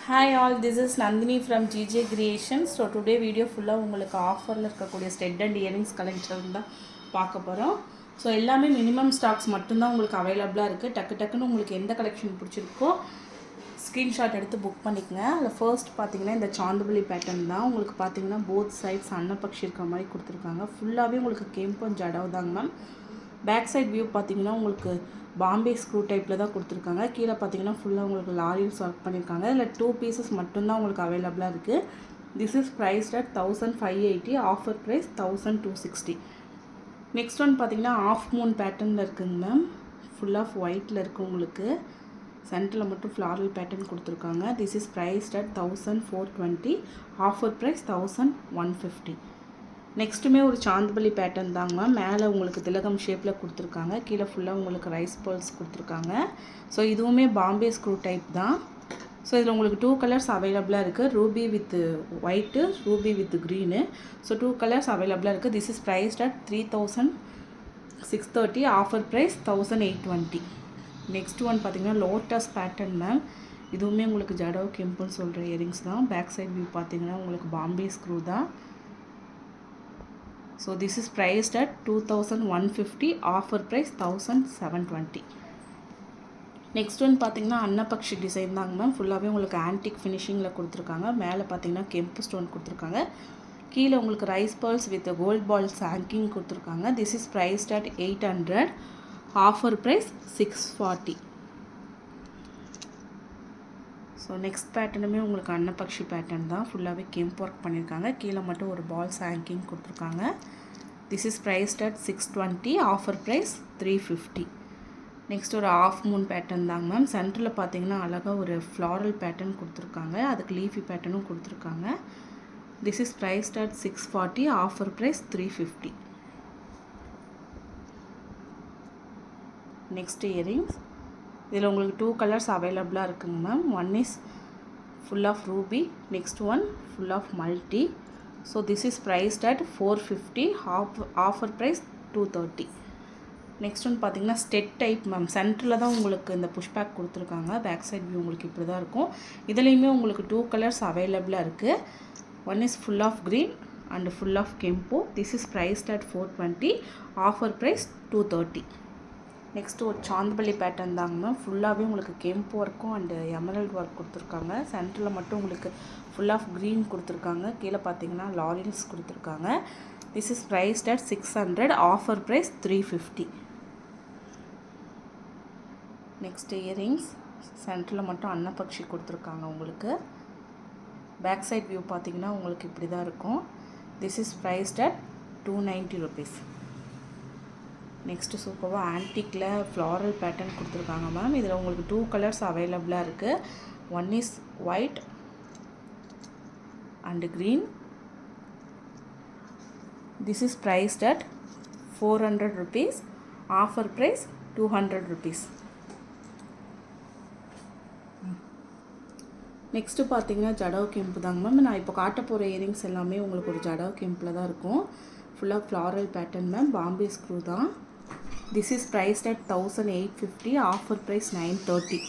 Hi all, this is Nandini from GJ Creations. So today video full உங்களுக்கு ஆஃபரில் இருக்கக்கூடிய stud and earrings collection தான் பார்க்க போகிறோம். ஸோ எல்லாமே மினிமம் ஸ்டாக்ஸ் மட்டும்தான் உங்களுக்கு அவைலபிளாக இருக்குது. டக்குன்னு உங்களுக்கு எந்த கலெக்ஷன் பிடிச்சிருக்கோ ஸ்க்ரீன்ஷாட் எடுத்து புக் பண்ணிக்கங்க. அதில் ஃபர்ஸ்ட் பார்த்தீங்கன்னா இந்த சாந்துபலி பேட்டர்ன் தான். உங்களுக்கு பார்த்தீங்கன்னா போத் சைட்ஸ் அன்னப்பக்ஷி இருக்கிற மாதிரி கொடுத்துருக்காங்க. ஃபுல்லாகவே உங்களுக்கு கேம்பம் ஜடவு தாங்க மேம். பேக் சைட் வியூ பார்த்தீங்கன்னா உங்களுக்கு பாம்பே ஸ்க்ரூ டைப்பில் தான் கொடுத்துருக்காங்க. கீழே பார்த்தீங்கன்னா ஃபுல்லாக உங்களுக்கு லாரியல்ஸ் ஒர்க் பண்ணியிருக்காங்க. இதில் 2 பீசஸ் மட்டும்தான் உங்களுக்கு அவைலபிளாக இருக்குது. This is priced at 1580, offer price 1260. Next one பார்த்தீங்கன்னா ஆஃப் மூன் பேட்டர்னில் இருக்குங்க மேம். ஃபுல் ஆஃப் ஒயிட்டில் இருக்குது. உங்களுக்கு சென்டரில் மட்டும் ஃப்ளாரல் பேட்டர்ன் கொடுத்துருக்காங்க. This is priced at 1420, offer price 1150. நெக்ஸ்ட்டுமே ஒரு சாந்துபலி பேட்டர்ன் தாங்க. மேலே உங்களுக்கு திலகம் ஷேப்பில் கொடுத்துருக்காங்க. கீழே ஃபுல்லாக உங்களுக்கு ரைஸ் பேர்ல்ஸ் கொடுத்துருக்காங்க. ஸோ இதுவுமே பாம்பே ஸ்க்ரூ டைப் தான். ஸோ இதில் உங்களுக்கு 2 கலர்ஸ் அவைலபிளாக இருக்குது. Ruby with white, ruby with green. So 2 colours அவைலபிளாக இருக்குது. This is priced at 3630, offer price 1820. Next one பார்த்தீங்கன்னா லோட்டஸ் பேட்டர்ன் மேம். இதுவுமே உங்களுக்கு ஜடோ கெம்புன்னு சொல்கிற இயரிங்ஸ் தான். பேக் சைட் வியூ பார்த்தீங்கன்னா உங்களுக்கு பாம்பே ஸ்க்ரூ தான். So this is priced at 2150, offer price 1720. Next one பார்த்தீங்கன்னா அன்னப்பக்ஷி டிசைன் தாங்க மேம். ஃபுல்லாகவே உங்களுக்கு ஆன்டிக் ஃபினிஷிங்கில் கொடுத்துருக்காங்க. மேலே பார்த்தீங்கன்னா கெம்பு ஸ்டோன் கொடுத்துருக்காங்க. கீழே உங்களுக்கு rice pearls with gold balls hanging கொடுத்துருக்காங்க. This is priced at 800, offer price 640. So next பேட்டர்னுமே உங்களுக்கு அன்னப்பக்ஷி பேட்டர்ன் தான். ஃபுல்லாகவே கெம்ப் ஒர்க் பண்ணியிருக்காங்க. கீழே மட்டும் ஒரு பால்ஸ் ஹேங்கிங் கொடுத்துருக்காங்க. This is priced at 620, offer price 350. Next ஒரு ஆஃப் மூன் பேட்டர்ன் தாங்க மேம். சென்டரில் பார்த்தீங்கன்னா அழகாக ஒரு ஃப்ளாரல் பேட்டர்ன் கொடுத்துருக்காங்க. அதுக்கு லீஃபி பேட்டர்னும் கொடுத்துருக்காங்க. This is priced at 640, offer price 350. Next earrings. இதில் உங்களுக்கு 2 கலர்ஸ் அவைலபிளாக இருக்குங்க ma'am. One is full of ruby, next one full of multi. So this is priced at 450, offer price 230. Next one பார்த்தீங்கன்னா stud type ma'am. சென்டரில் தான் உங்களுக்கு இந்த pushback கொடுத்துருக்காங்க. பேக் சைட் வியூ உங்களுக்கு இப்படி தான் இருக்கும். இதுலேயுமே உங்களுக்கு 2 கலர்ஸ் அவைலபிளாக இருக்குது. One is full of green and full of கெம்போ. This is priced at 420, offer price 230. Next ஒரு சாந்துபலி பேட்டர்ன் தாங்க மேம். ஃபுல்லாகவே உங்களுக்கு கெம்ப் ஒர்க்கும் அண்டு எமரல்ட் ஒர்க் கொடுத்துருக்காங்க. சென்டரில் மட்டும் உங்களுக்கு ஃபுல் ஆஃப் க்ரீன் கொடுத்துருக்காங்க. கீழே பார்த்தீங்கன்னா லாரியல்ஸ் கொடுத்துருக்காங்க. This is priced at 600, offer price 350. Next earrings. சென்டரில் மட்டும் அன்னப்பக்ஷி கொடுத்துருக்காங்க. உங்களுக்கு பேக் சைட் வியூ பார்த்தீங்கன்னா உங்களுக்கு இப்படி தான் இருக்கும். This is priced at 290 rupees. Next சூப்பராக ஆன்டிக்கில் ஃப்ளாரல் பேட்டர்ன் கொடுத்துருக்காங்க மேம். இதில் உங்களுக்கு 2 கலர்ஸ் அவைலபிளாக இருக்குது. One is white and green. This is priced at 400 rupees, offer price 200 rupees. Next பார்த்தீங்கன்னா ஜடவ் கெம்பு தாங்க மேம். நான் இப்போ காட்ட போகிற இயரிங்ஸ் எல்லாமே உங்களுக்கு ஒரு ஜடவ் கெம்பில் தான் இருக்கும். ஃபுல்லாக floral pattern ma'am. Bombay screw தான். This is priced at 1850, offer price 930.